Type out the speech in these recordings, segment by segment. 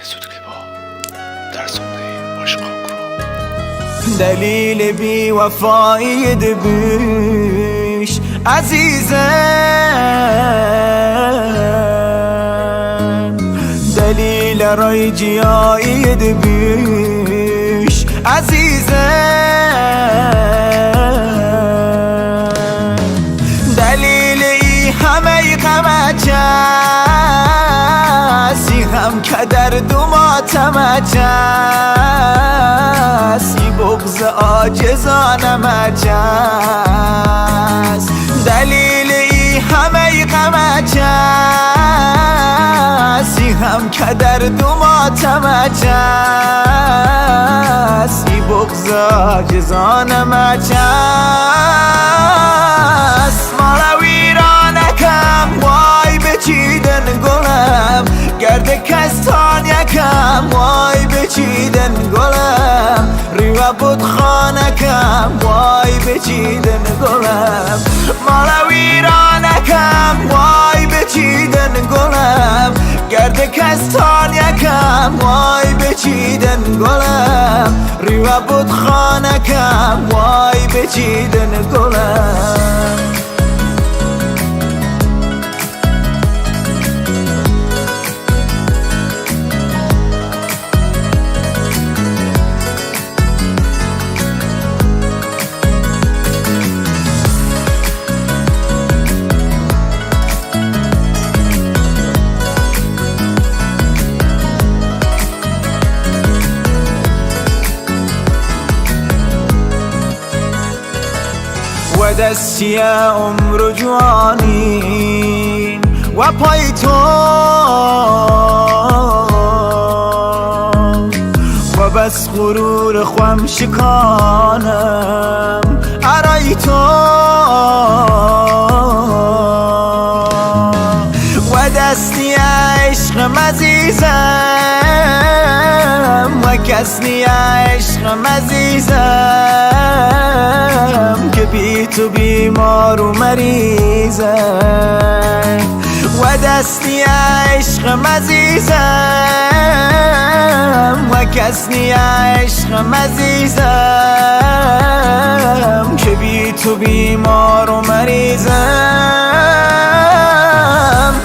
زود کلیپا در زمره عشق رو دلیل بی وفایی دبیش عزیزم، دلیل رای جیایی دبیش عزیزم، دلیل ای همه غمت سی هم کدر دو ماتمت سی بغض عاجزانم است، دلیل ای همه غمت سی هم کدر دو ماتمت سی بغض عاجزانم است. مالا ویرانکم وای بچیدن گلم، گرد کستان یکم وای بچیدن گلم، ریوه بود خانکم وای بچیدن گلم، مالا ویرانکم وای بچیدن گلم، گرد کستان یکم وای بچیدن گلم، ریوه بود خانکم وای بچیدن گلم. و دستی عمر جوانی و پای تو و بس غرور خوام شکانم ارای تو و دستی عشق مزیزم و کسنی عشق مزیزم که بی تو بیمار و مریضم و دستی عشق مزیزم و کسنی عشق مزیزم که بی تو بیمار و مریضم.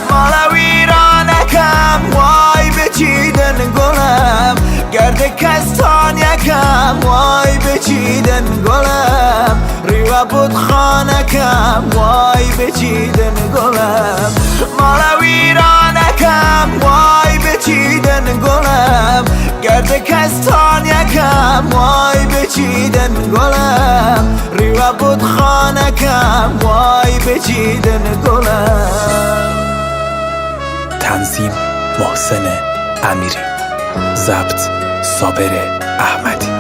مالا ویرانکم وای بچیدن گلم، گرد کستان یکم وای بچیدن گلم، ریوه بود خانکم وای بچیدن گلم، مالا ویرانکم وای بچیدن گلم، گرد کستان یکم وای بچیدن گلم، ریوه بود خانکم وای بچیدن گلم. تنظیم محسن امیری، ضبط صابر احمدی.